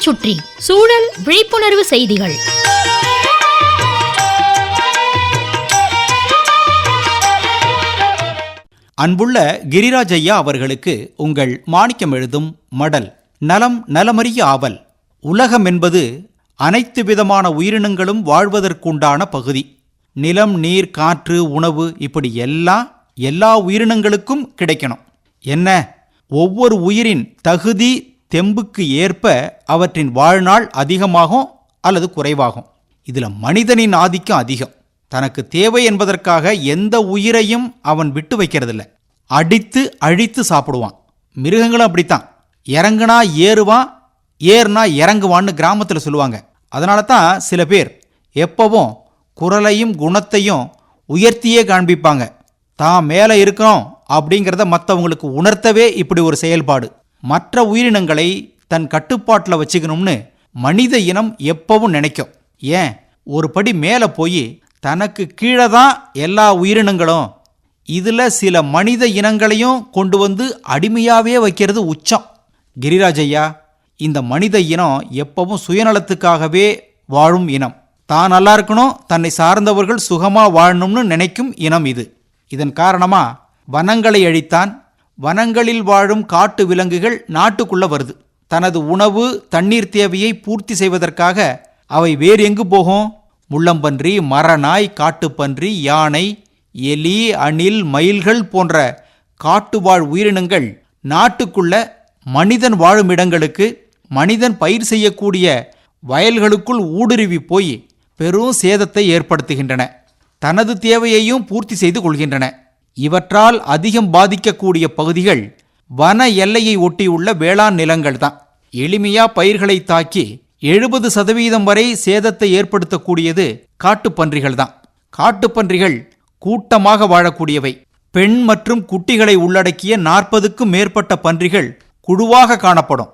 சுற்றி சூழல் விழிப்புணர்வு செய்திகள். அன்புள்ள கிரிராஜ் ஐயா அவர்களுக்கு உங்கள் மாணிக்கம் எழுதும் மடல். நலம் நலமறிய ஆவல். உலகம் என்பது அனைத்து விதமான உயிரினங்களும் வாழ்வதற்குண்டான பகுதி. நிலம், நீர், காற்று, உணவு, இப்படி எல்லா உயிரினங்களுக்கும் கிடைக்கணும். என்ன, ஒவ்வொரு உயிரின் தகுதி தெம்புக்கு ஏற்ப அவற்றின் வாழ்நாள் அதிகமாகும் அல்லது குறைவாகும். இதில் மனிதனின் ஆதிக்கம் அதிகம். தனக்கு தேவை என்பதற்காக எந்த உயிரையும் அவன் விட்டு வைக்கிறதில்ல. அடித்து அழித்து சாப்பிடுவான். மிருகங்களும் அப்படித்தான். இறங்குனா ஏறுவான், ஏறுனா இறங்குவான்னு கிராமத்தில் சொல்லுவாங்க. அதனால தான் சில பேர் எப்பவும் குரலையும் குணத்தையும் உயர்த்தியே காண்பிப்பாங்க. தான் மேலே இருக்கிறோம் அப்படிங்கிறத மற்றவங்களுக்கு உணர்த்தவே இப்படி ஒரு செயல்பாடு. மற்ற உயிரினங்களை தன் கட்டுப்பாட்டில் வச்சுக்கணும்னு மனித இனம் எப்பவும் நினைக்கும். ஏன், ஒரு படி மேலே போய் தனக்கு கீழே தான் எல்லா உயிரினங்களும், இதில் சில மனித இனங்களையும் கொண்டு வந்து அடிமையாகவே வைக்கிறது உச்சம். கிரிராஜ் ஐயா, இந்த மனித இனம் எப்பவும் சுயநலத்துக்காகவே வாழும் இனம். தான் நல்லா இருக்கணும், தன்னை சார்ந்தவர்கள் சுகமாக வாழணும்னு நினைக்கும் இனம் இது. இதன் காரணமாக வனங்களை அழித்தான். வனங்களில் வாழும் காட்டு விலங்குகள் நாட்டுக்குள்ள வருது. தனது உணவு, தண்ணீர் தேவையை பூர்த்தி செய்வதற்காக அவை வேறு எங்கு போகும்? முள்ளம்பன்றி, மரநாய், காட்டுப்பன்றி, யானை, எலி, அணில், மயில்கள் போன்ற காட்டுவாழ் உயிரினங்கள் நாட்டுக்குள்ள மனிதன் வாழும் இடங்களுக்கு, மனிதன் பயிர் செய்யக்கூடிய வயல்களுக்குள் ஊடுருவி போய் பெரும் சேதத்தை ஏற்படுத்துகின்றன. தனது தேவையையும் பூர்த்தி செய்து கொள்கின்றன. இவற்றால் அதிகம் பாதிக்கக்கூடிய பகுதிகள் வன எல்லையை ஒட்டியுள்ள வேளாண் நிலங்கள் தான். எளிமையா பயிர்களை தாக்கி 70% வரை சேதத்தை ஏற்படுத்தக்கூடியது காட்டுப்பன்றிகள் தான். காட்டுப்பன்றிகள் கூட்டமாக வாழக்கூடியவை. பெண் மற்றும் குட்டிகளை உள்ளடக்கிய 40க்கும் மேற்பட்ட பன்றிகள் குழுவாக காணப்படும்.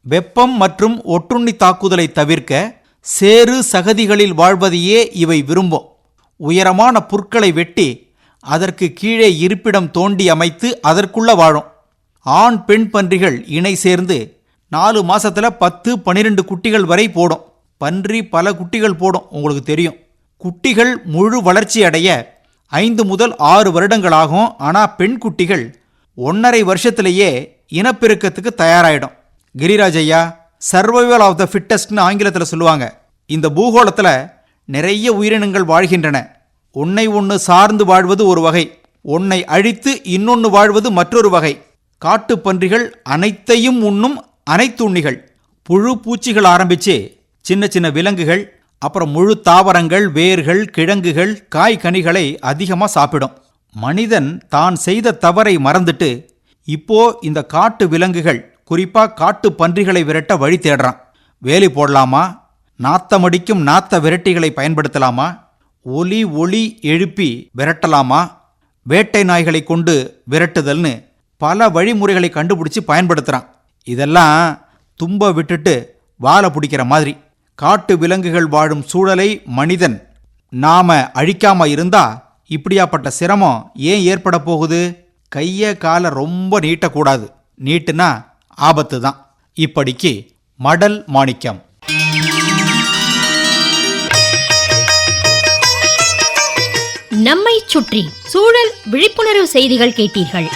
வெப்பம் மற்றும் ஒட்டுண்ணி தாக்குதலை தவிர்க்க சேறு சகதிகளில் வாழ்வதையே இவை விரும்பும். உயரமான புற்களை வெட்டி அதற்கு கீழே இருப்பிடம் தோண்டி அமைத்து அதற்குள்ள வாழும். ஆண் பெண் பன்றிகள் இணை சேர்ந்து 4 மாசத்துல 10-12 குட்டிகள் வரை போடும். பன்றி பல குட்டிகள் போடும், உங்களுக்கு தெரியும். குட்டிகள் முழு வளர்ச்சி அடைய 5 முதல் 6 வருடங்கள் ஆகும். ஆனால் பெண் குட்டிகள் 1.5 வருஷத்திலேயே இனப்பெருக்கத்துக்கு தயாராகிடும். கிரிராஜ் ஐயா, சர்வைவல் ஆஃப் த ஃபிட்டஸ்ட்னு ஆங்கிலத்தில் சொல்லுவாங்க. இந்த பூகோளத்தில் நிறைய உயிரினங்கள் வாழ்கின்றன. ஒன்னை ஒன்று சார்ந்து வாழ்வது ஒரு வகை, ஒன்னை அழித்து இன்னொன்று வாழ்வது மற்றொரு வகை. காட்டு பன்றிகள் அனைத்தையும் உண்ணும் அனைத்துண்ணிகள். புழு பூச்சிகள் ஆரம்பித்து சின்ன சின்ன விலங்குகள், அப்புறம் முழு தாவரங்கள், வேர்கள், கிழங்குகள், காய் கனிகளை அதிகமாக சாப்பிடும். மனிதன் தான் செய்த தவறை மறந்துட்டு இப்போ இந்த காட்டு விலங்குகள், குறிப்பாக காட்டு பன்றிகளை விரட்ட வழி தேடுறான். வேலி போடலாமா, நாத்தமடிக்கும் நாத்த விரட்டிகளை பயன்படுத்தலாமா, ஒலி எழுப்பி விரட்டலாமா, வேட்டை நாய்களை கொண்டு விரட்டுதல்னு பல வழிமுறைகளை கண்டுபிடிச்சு பயன்படுத்துகிறான். இதெல்லாம் தும்ப விட்டுட்டு வாழை பிடிக்கிற மாதிரி. காட்டு விலங்குகள் வாழும் சூழலை மனிதன் நாம அழிக்காம இருந்தா இப்படியாப்பட்ட சிரமம் ஏன் ஏற்பட போகுது? கையை காலை ரொம்ப நீட்டக்கூடாது. நீட்டுனா ஆபத்து தான். இப்படிக்கு மடல் மாணிக்கம். நம்மை சுற்றி சூழல் விழிப்புணர்வு செய்திகள் கேட்டீர்கள்.